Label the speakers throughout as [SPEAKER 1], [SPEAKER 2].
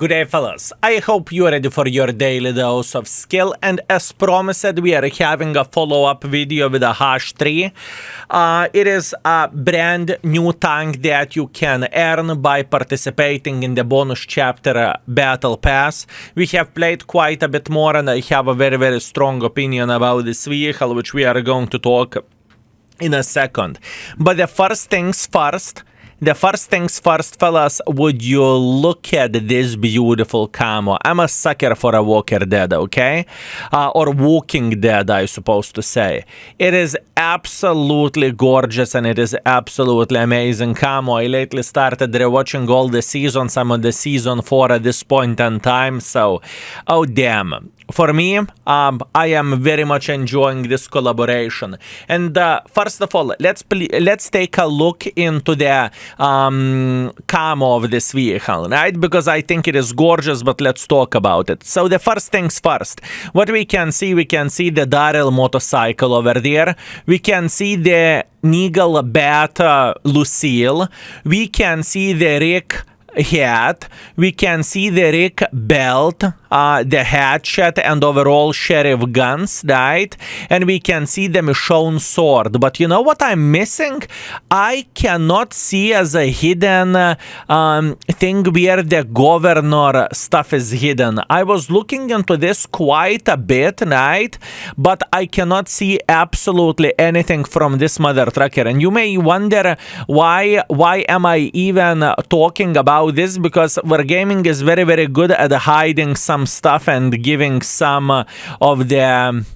[SPEAKER 1] Good day, fellas. I hope you're ready for your daily dose of skill, and as promised, we are having a follow-up video with a hash 3. It is a brand new tank that you can earn by participating in the bonus chapter Battle Pass. We have played quite a bit more, and I have a very strong opinion about this vehicle, which we are going to talk in a second. But the first things first, fellas, would you look at this beautiful camo? I'm a sucker for a Walker Dead, okay? Or Walking Dead, I supposed to say. It is absolutely gorgeous and it is absolutely amazing camo. I lately started rewatching all the seasons. I'm on the season 4 at this point in time, so, oh damn. For me, I am very much enjoying this collaboration. And first of all, let's take a look into the camo of this vehicle, right? Because I think it is gorgeous, but let's talk about it. So the first things first, what we can see the Daryl motorcycle over there. We can see the Nigel Bat Lucille. We can see the Rick hat, we can see the Rick belt, the hatchet and overall sheriff guns, right? And we can see the Michonne sword. But you know what I'm missing? I cannot see as a hidden thing where the governor stuff is hidden. I was looking into this quite a bit, right? But I cannot see absolutely anything from this mother trucker. And you may wonder why am I even talking about this, because Wargaming is very good at hiding some stuff and giving some of the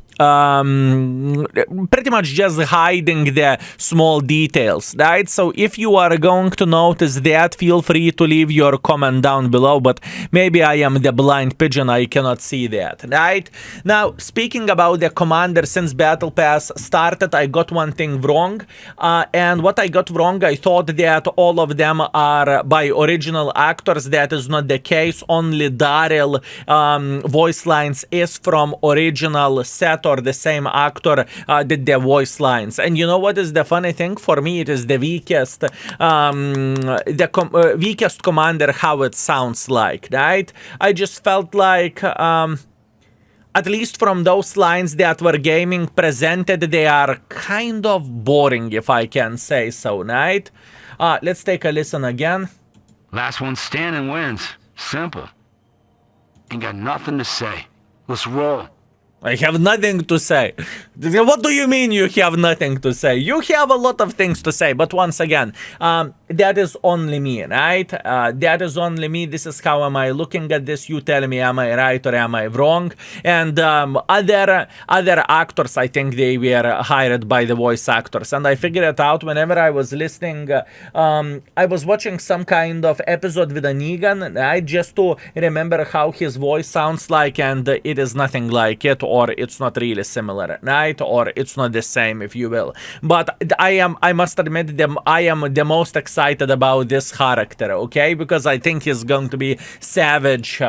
[SPEAKER 1] pretty much just hiding the small details, right? So if you are going to notice that, feel free to leave your comment down below, but maybe I am the blind pigeon, I cannot see that, right? Now, speaking about the commander, since Battle Pass started, I got one thing wrong, and what I got wrong, I thought that all of them are by original actors. That is not the case. Only Daryl voice lines is from original set, or the same actor did the voice lines. And you know what is the funny thing? For me, it is the weakest weakest commander, how it sounds like, right? I just felt like at least from those lines that Wargaming presented, they are kind of boring, if I can say so, right? Let's take a listen again.
[SPEAKER 2] Last one standing wins. Simple. Ain't got nothing to say. Let's roll.
[SPEAKER 1] I have nothing to say. What do you mean you have nothing to say? You have a lot of things to say, but once again, that is only me, right? That is only me. This is how am I looking at this. You tell me, am I right or am I wrong? And other actors, I think they were hired by the voice actors. And I figured it out whenever I was listening. I was watching some kind of episode with a Negan, right? Just to remember how his voice sounds like, and it is nothing like it, or it's not really similar, right? Or it's not the same, if you will. But I must admit, I am the most excited about this character, okay? Because I think he's going to be savage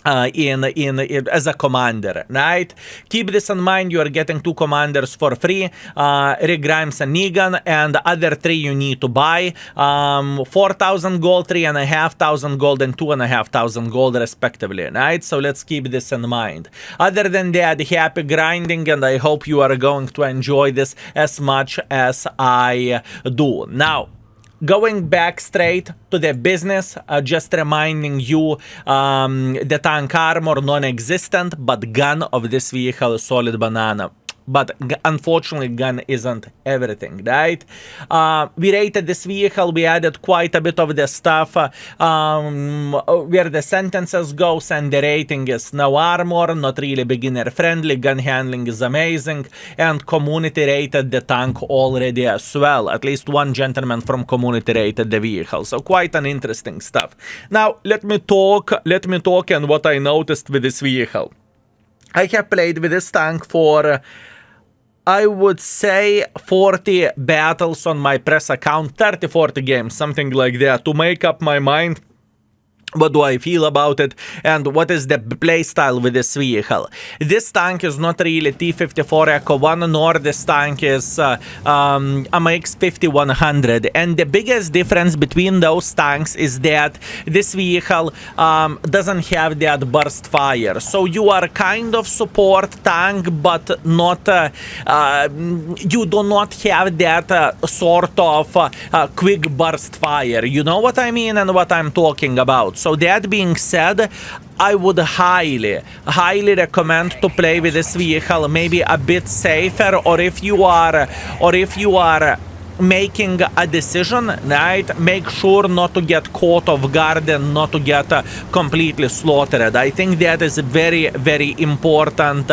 [SPEAKER 1] as a commander, right? Keep this in mind. You are getting 2 commanders for free, Rick Grimes and Negan, and other 3 you need to buy. 4,000 gold, 3,500 gold, and 2,500 gold respectively, right? So let's keep this in mind. Other than that, happy grinding, and I hope you are going to enjoy this as much as I do. Now, going back straight to the business, just reminding you, the tank armor non-existent, but gun of this vehicle is solid banana. But unfortunately, gun isn't everything, right? We rated this vehicle. We added quite a bit of the stuff where the sentences goes, and the rating is no armor, not really beginner friendly, gun handling is amazing, and community rated the tank already as well. At least one gentleman from community rated the vehicle. So quite an interesting stuff. Now let me talk and what I noticed with this vehicle. I have played with this tank for, I would say, 40 battles on my press account, 30-40 games, something like that, to make up my mind What do I feel about it, and what is the playstyle with this vehicle? This tank is not really T-54 Echo 1, nor this tank is AMX 5100. And the biggest difference between those tanks is that this vehicle doesn't have that burst fire. So you are kind of support tank, but not you do not have that sort of quick burst fire. You know what I mean and what I'm talking about. So that being said, I would highly recommend to play with this vehicle maybe a bit safer, or if you are making a decision, right, make sure not to get caught off guard and not to get completely slaughtered. I think that is a very important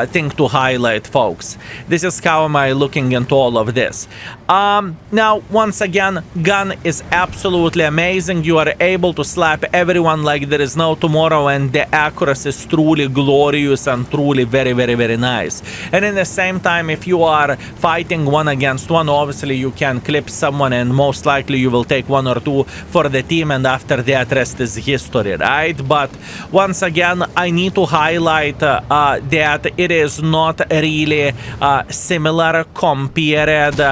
[SPEAKER 1] thing to highlight, folks. This is how am I looking into all of this. Now, once again, gun is absolutely amazing. You are able to slap everyone like there is no tomorrow, and the accuracy is truly glorious and truly very nice. And in the same time, if you are fighting one against one, obviously you can clip someone, and most likely you will take one or two for the team, and after that rest is history, right? But once again, I need to highlight that it is not really similar compared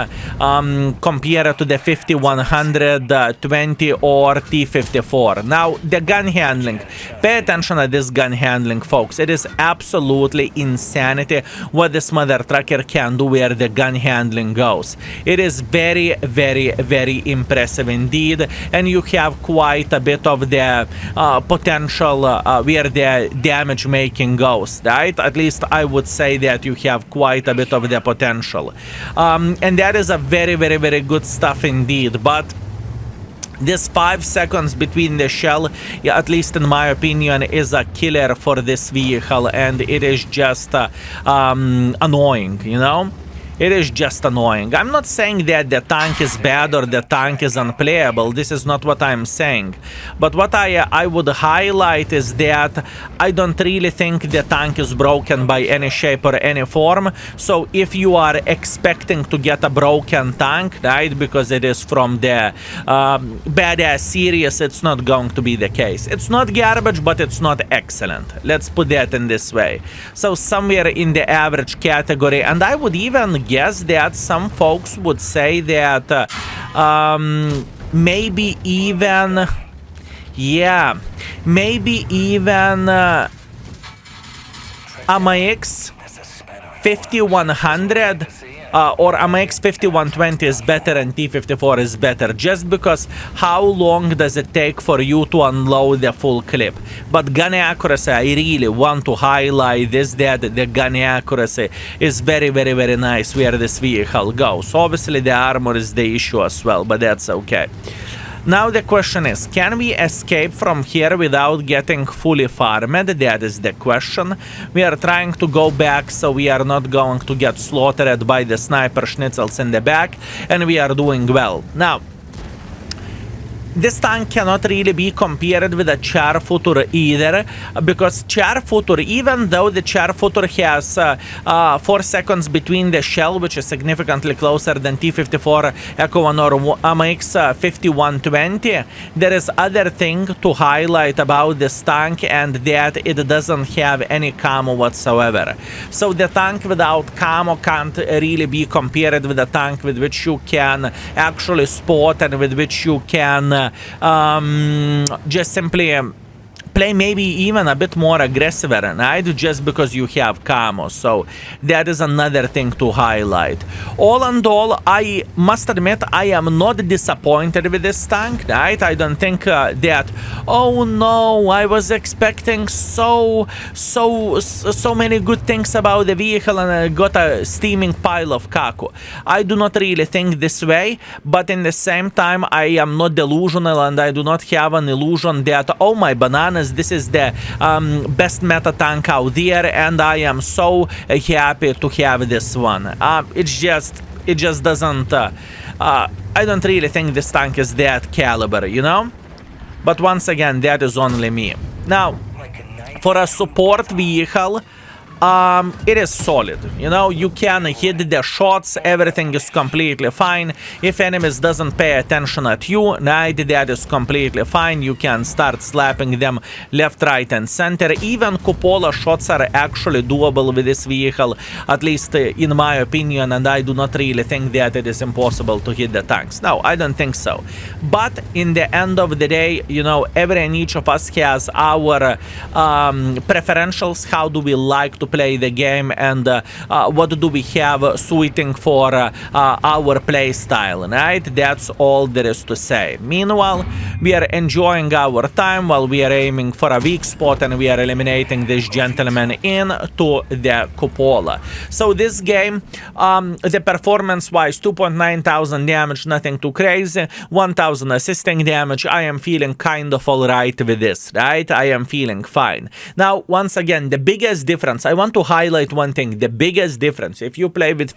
[SPEAKER 1] to the 5120 or T-54. Now, the gun handling. Pay attention to this gun handling, folks. It is absolutely insanity what this mother trucker can do where the gun handling goes. It is very impressive indeed, and you have quite a bit of the potential where the damage making goes, right? At least I would say that you have quite a bit of the potential, and that is a very good stuff indeed. But this 5 seconds between the shell, yeah, at least in my opinion, is a killer for this vehicle, and it is just annoying, you know? It is just annoying. I'm not saying that the tank is bad or the tank is unplayable. This is not what I'm saying. But what I would highlight is that I don't really think the tank is broken by any shape or any form. So if you are expecting to get a broken tank, right, because it is from the badass series, it's not going to be the case. It's not garbage, but it's not excellent. Let's put that in this way. So somewhere in the average category, and I would even guess that some folks would say that maybe even AMX 5100 or AMX 5120 is better and T-54 is better, just because how long does it take for you to unload the full clip? But gun accuracy, I really want to highlight this, that the gun accuracy is very nice where this vehicle goes. Obviously the armor is the issue as well, but that's okay. Now the question is, can we escape from here without getting fully farmed? That is the question. We are trying to go back, so we are not going to get slaughtered by the sniper schnitzels in the back, and we are doing well. Now, this tank cannot really be compared with a Charfutur either, because Charfutur, even though the Charfutur has 4 seconds between the shell, which is significantly closer than T-54 Echo 1 or AMX 5120, there is other thing to highlight about this tank, and that it doesn't have any camo whatsoever. So the tank without camo can't really be compared with a tank with which you can actually spot and with which you can just simply play maybe even a bit more aggressive, right? Just because you have camo. So that is another thing to highlight. All in all, I must admit I am not disappointed with this tank, right? I don't think that, oh no, I was expecting so many good things about the vehicle and I got a steaming pile of kaku. I do not really think this way, but in the same time I am not delusional, and I do not have an illusion that, oh my bananas, this is the best meta tank out there, and I am so happy to have this one. It just doesn't. I don't really think this tank is that caliber, you know. But once again, that is only me. Now, for a support vehicle, it is solid. You know, you can hit the shots, everything is completely fine. If enemies doesn't pay attention at you, right, that is completely fine. You can start slapping them left, right, and center. Even cupola shots are actually doable with this vehicle, at least in my opinion, and I do not really think that it is impossible to hit the tanks. No, I don't think so. But in the end of the day, you know, every and each of us has our preferentials. How do we like to play the game, and what do we have suiting for our play style, right? That's all there is to say. Meanwhile, we are enjoying our time while we are aiming for a weak spot, and we are eliminating this gentleman into the cupola. So this game, the performance-wise, 2,900 damage, nothing too crazy, 1,000 assisting damage. I am feeling kind of alright with this, right? I am feeling fine. Now, once again, the biggest difference, I want to highlight one thing. The biggest difference, if you play with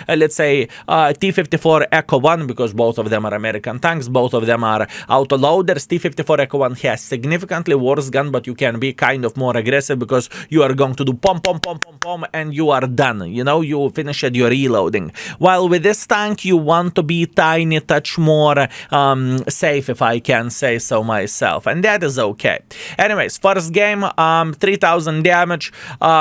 [SPEAKER 1] let's say T-54 Echo 1, because both of them are American tanks, both of them are autoloaders. T-54 Echo 1 has significantly worse gun, but you can be kind of more aggressive because you are going to do pom pom pom pom pom and you are done. You know, you finished your reloading. While with this tank, you want to be tiny touch more safe, if I can say so myself, and that is okay. Anyways, first game, 3,000 damage.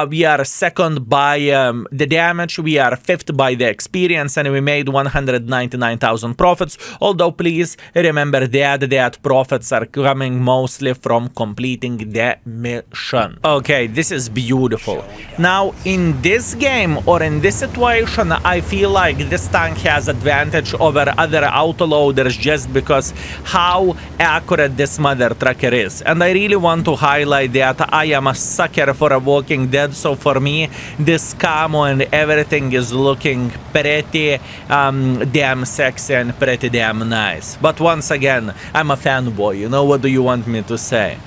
[SPEAKER 1] We are second by the damage, we are fifth by the experience, and we made 199,000 profits. Although please remember that profits are coming mostly from completing the mission. Okay, this is beautiful. Now in this game, or in this situation, I feel like this tank has advantage over other autoloaders just because how accurate this mother trucker is. And I really want to highlight that I am a sucker for a Walking Dead, so for me this camo and everything is looking pretty damn sexy and pretty damn nice. But once again, I'm a fanboy, you know. What do you want me to say?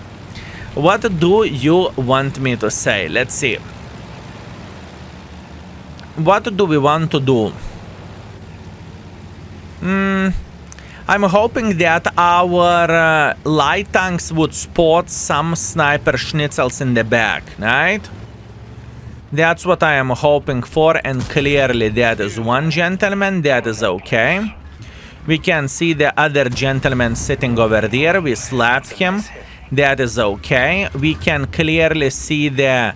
[SPEAKER 1] What do you want me to say? Let's see. What do we want to do? I'm hoping that our light tanks would spot some sniper schnitzels in the back, right? That's what I am hoping for, and clearly that is one gentleman. That is okay. We can see the other gentleman sitting over there. We slapped him. That is okay. We can clearly see the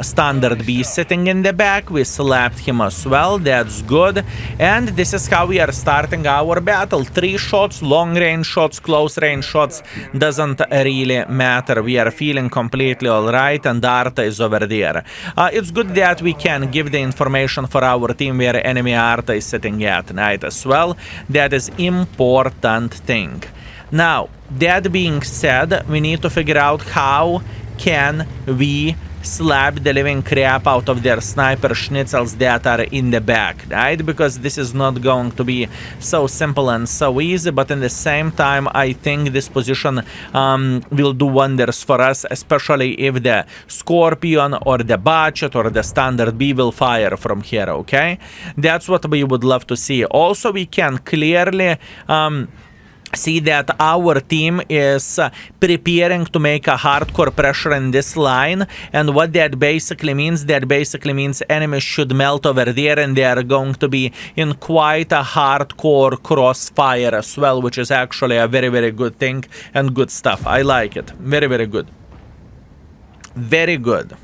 [SPEAKER 1] standard B sitting in the back. We slapped him as well. That's good. And this is how we are starting our battle. 3 shots, long range shots, close range shots. Doesn't really matter. We are feeling completely alright, and Arta is over there. It's good that we can give the information for our team where enemy Arta is sitting at night as well. That is important thing. Now, that being said, we need to figure out how can we slap the living crap out of their sniper schnitzels that are in the back, right? Because this is not going to be so simple and so easy, but in the same time, I think this position will do wonders for us, especially if the Scorpion or the Budget or the Standard B will fire from here, okay? That's what we would love to see. Also, we can clearly see that our team is preparing to make a hardcore pressure in this line, and what that basically means, enemies should melt over there, and they are going to be in quite a hardcore crossfire as well, which is actually a very, very good thing and good stuff. I like it. Very, very good. Very good.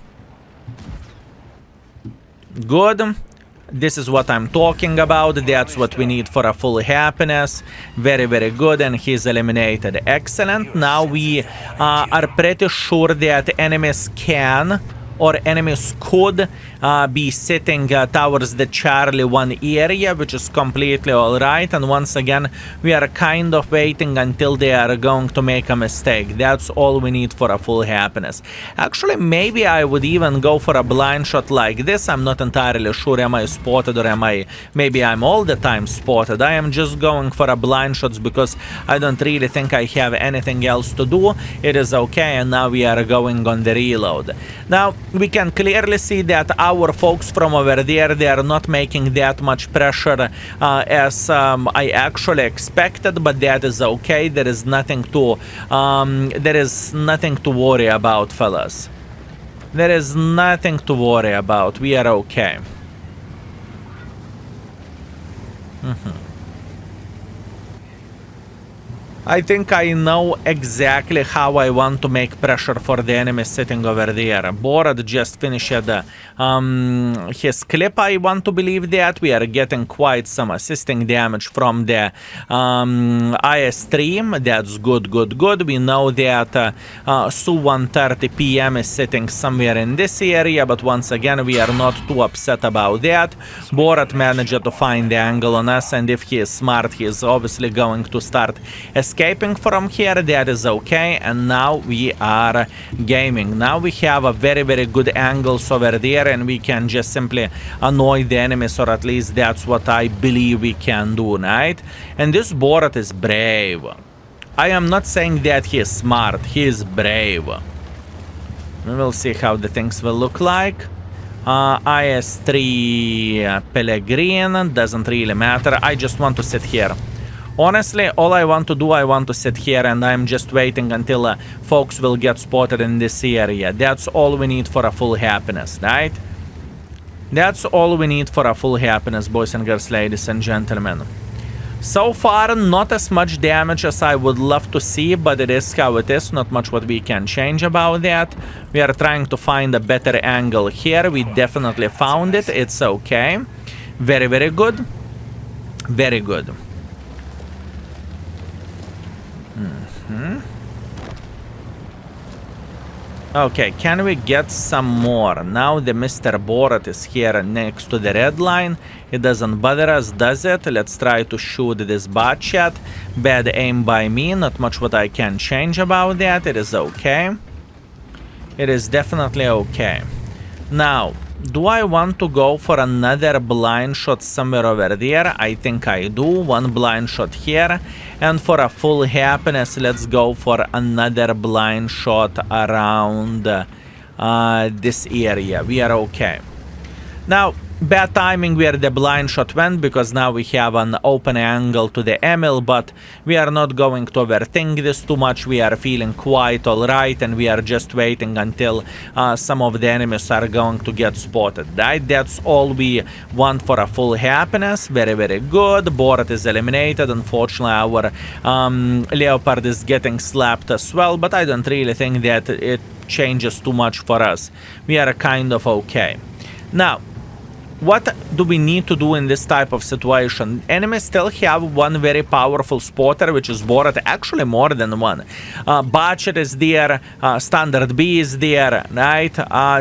[SPEAKER 1] Good. This is what I'm talking about. That's what we need for a full happiness. Very, very good. And he's eliminated. Excellent. Now we are pretty sure that enemies can, or enemies could be sitting towards the Charlie 1 area, which is completely alright. And once again, we are kind of waiting until they are going to make a mistake. That's all we need for a full happiness. Actually, maybe I would even go for a blind shot like this. I'm not entirely sure. Am I spotted, or am I... Maybe I'm all the time spotted. I am just going for a blind shots because I don't really think I have anything else to do. It is okay, and now we are going on the reload. Now, we can clearly see that our folks from over there, they are not making that much pressure as I actually expected, but that is okay. There is nothing to worry about, fellas. There is nothing to worry about. We are okay. I think I know exactly how I want to make pressure for the enemy sitting over there. Borat just finished his clip, I want to believe that. We are getting quite some assisting damage from the IS stream. That's good, good, good. We know that Su 1:30 p.m. is sitting somewhere in this area, but once again, we are not too upset about that. Borat managed to find the angle on us, and if he is smart, he is obviously going to start escaping from here. That is okay, and now we are gaming. Now we have a very, very good angles over there, and we can just simply annoy the enemies, or at least that's what I believe we can do, right? And this Borat is brave. I am not saying that he is smart, he is brave. We will see how the things will look like. IS-3 Pellegrin, doesn't really matter. I just want to sit here. Honestly, all I want to do, I want to sit here, and I'm just waiting until folks will get spotted in this area. That's all we need for a full happiness, right? That's all we need for a full happiness, boys and girls, ladies and gentlemen. So far, not as much damage as I would love to see, but it is how it is. Not much what we can change about that. We are trying to find a better angle here. We definitely found it. It's okay. Very, very good. Very good. Okay, can we get some more? Now the Mr. Borat is here next to the red line. It doesn't bother us, does it? Let's try to shoot this bot chat. Bad aim by me, not much what I can change about that. It is okay. It is definitely okay. Now, do I want to go for another blind shot somewhere over there? I think I do. One blind shot here. And for a full happiness, let's go for another blind shot around this area. We are okay. Now, bad timing where the blind shot went, because now we have an open angle to the Emil, but we are not going to overthink this too much. We are feeling quite alright, and we are just waiting until some of the enemies are going to get spotted, right? That's all we want for a full happiness. Very, very good. Borat is eliminated. Unfortunately, our Leopard is getting slapped as well, but I don't really think that it changes too much for us. We are kind of okay. Now, what do we need to do in this type of situation? Enemies still have one very powerful spotter, which is Borat. Actually, more than one. Butcher is there. Standard B is there, right?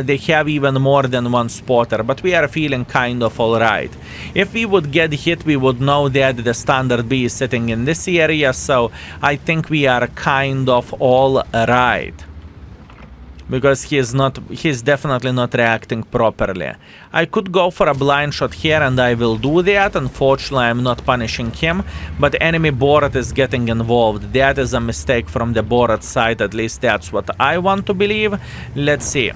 [SPEAKER 1] They have even more than one spotter, but we are feeling kind of alright. If we would get hit, we would know that the Standard B is sitting in this area, so I think we are kind of all right. Because he's definitely not reacting properly. I could go for a blind shot here, and I will do that. Unfortunately, I'm not punishing him, but enemy Borat is getting involved. That is a mistake from the Borat side, at least that's what I want to believe. Let's see.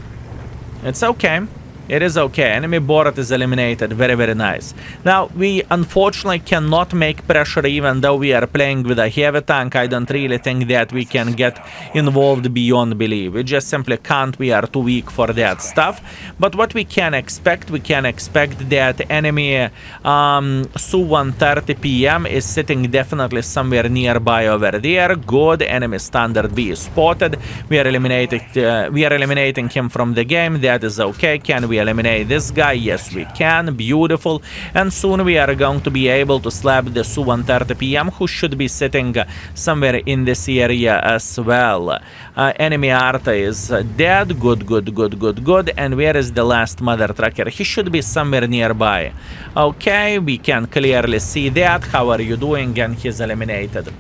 [SPEAKER 1] It's okay. It is okay. Enemy Borat is eliminated. Very, very nice. Now, we unfortunately cannot make pressure even though we are playing with a heavy tank. I don't really think that we can get involved beyond belief. We just simply can't. We are too weak for that stuff. But what we can expect that enemy Su 1:30 p.m. is sitting definitely somewhere nearby over there. Good. Enemy Standard B is spotted. We are eliminating him from the game. That is okay. Can we eliminate this guy? Yes, we can. Beautiful. And soon we are going to be able to slap the Su 1:30 p.m. who should be sitting somewhere in this area as well. Enemy Arta is dead. Good, good, good, good, good. And where is the last mother trucker? He should be somewhere nearby. Okay, we can clearly see that. How are you doing? And he's eliminated.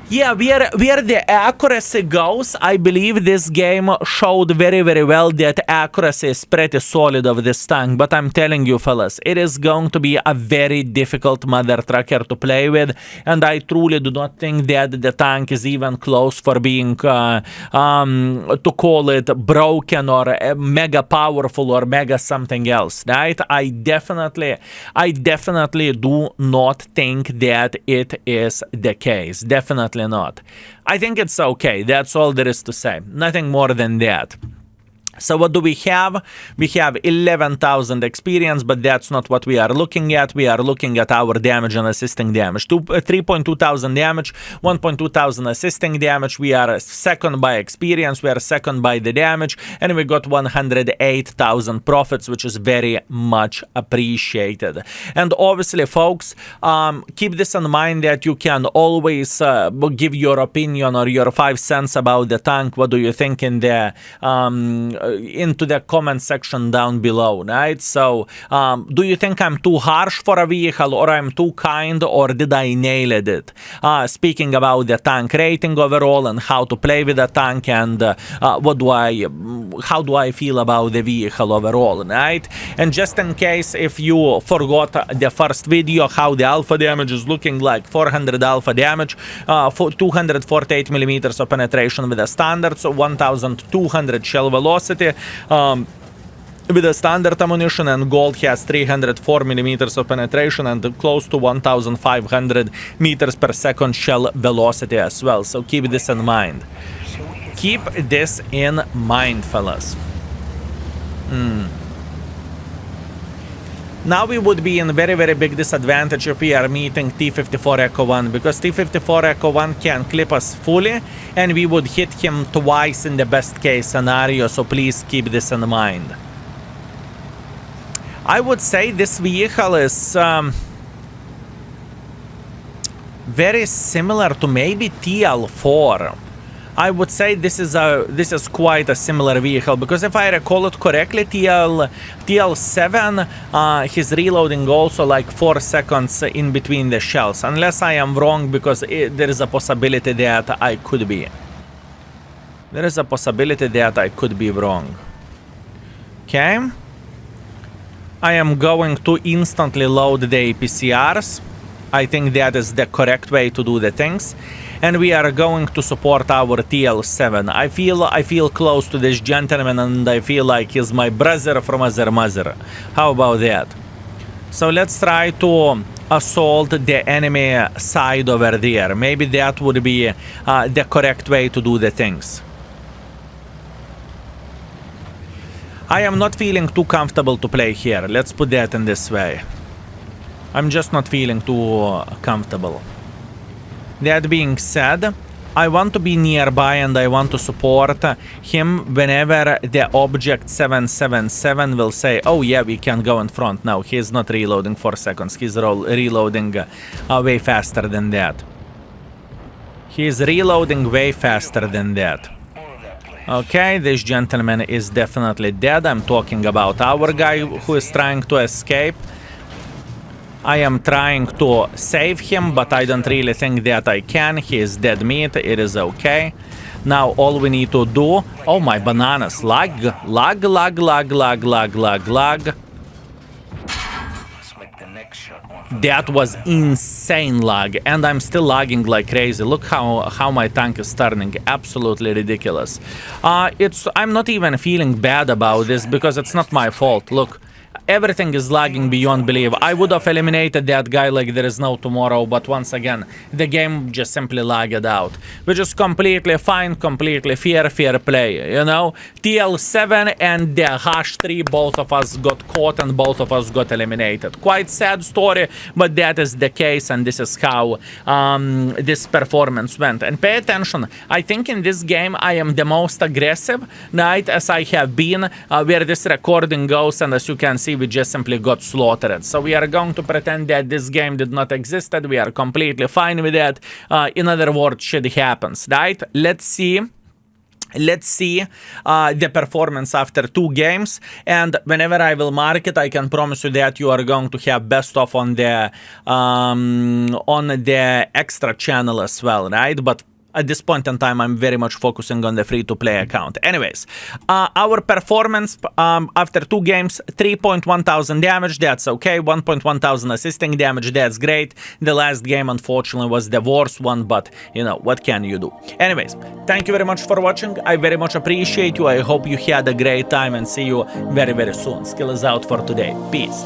[SPEAKER 1] Yeah, where the accuracy goes, I believe this game showed very, very well that accuracy is pretty solid of this tank. But I'm telling you, fellas, it is going to be a very difficult mother trucker to play with. And I truly do not think that the tank is even close for being, to call it broken or mega powerful or mega something else, right? I definitely do not think that it is the case. Definitely not. I think it's okay. That's all there is to say. Nothing more than that. So what do we have? We have 11,000 experience, but that's not what we are looking at. We are looking at our damage and assisting damage. 3.2 thousand damage, 1.2 thousand assisting damage. We are second by experience. We are second by the damage. And we got 108,000 profits, which is very much appreciated. And obviously, folks, keep this in mind that you can always give your opinion or your 5 cents about the tank. What do you think in the into the comment section down below, right? So do you think I'm too harsh for a vehicle, or I'm too kind, or did I nail it? Speaking about the tank rating overall and how to play with the tank, and how do I feel about the vehicle overall, right? And just in case if you forgot the first video, how the alpha damage is looking like: 400 alpha damage, 248 millimeters of penetration with the standard, so 1,200 shell velocity with the standard ammunition, and gold has 304 millimeters of penetration and close to 1,500 meters per second shell velocity as well. So keep this in mind. Keep this in mind, fellas. Now we would be in a very, very big disadvantage if we are meeting T-54 Echo 1, because T-54 Echo 1 can clip us fully, and we would hit him twice in the best case scenario, so please keep this in mind. I would say this vehicle is very similar to maybe TL4. I would say this is quite a similar vehicle, because if I recall it correctly, TL7 he's reloading also like 4 seconds in between the shells, unless I am wrong, because there is a possibility that I could be. There is a possibility that I could be wrong. Okay. I am going to instantly load the APCRs. I think that is the correct way to do the things. And we are going to support our TL7. I feel close to this gentleman, and I feel like he's my brother from other mother. How about that? So let's try to assault the enemy side over there. Maybe that would be the correct way to do the things. I am not feeling too comfortable to play here. Let's put that in this way. I'm just not feeling too comfortable. That being said, I want to be nearby and I want to support him whenever the object 777 will say, oh yeah, we can go in front. No, he's not reloading 4 seconds. He's reloading way faster than that. He's reloading way faster than that. Okay, this gentleman is definitely dead. I'm talking about our guy who is trying to escape. I am trying to save him, but I don't really think that I can. He is dead meat. It is okay. Now all we need to do... Oh my bananas. Lag. That was insane lag, and I'm still lagging like crazy. Look how my tank is turning. Absolutely ridiculous. I'm not even feeling bad about this, because it's not my fault. Look. Everything is lagging beyond belief. I would have eliminated that guy like there is no tomorrow, but once again, the game just simply lagged out. Which is completely fine, completely fair play, you know? TL7 and the H3, both of us got caught and both of us got eliminated. Quite sad story, but that is the case, and this is how this performance went. And pay attention, I think in this game I am the most aggressive, right, as I have been, where this recording goes, and as you can see, we just simply got slaughtered. So we are going to pretend that this game did not exist. We are completely fine with that. In other words, shit happens, right? Let's see the performance after 2 games, and whenever I will mark it, I can promise you that you are going to have best of on the extra channel as well, right? But at this point in time, I'm very much focusing on the free-to-play account. Anyways, our performance after 2 games, 3.1 thousand damage, that's okay. 1.1 thousand assisting damage, that's great. The last game, unfortunately, was the worst one, but, you know, what can you do? Anyways, thank you very much for watching. I very much appreciate you. I hope you had a great time, and see you very, very soon. Skill is out for today. Peace.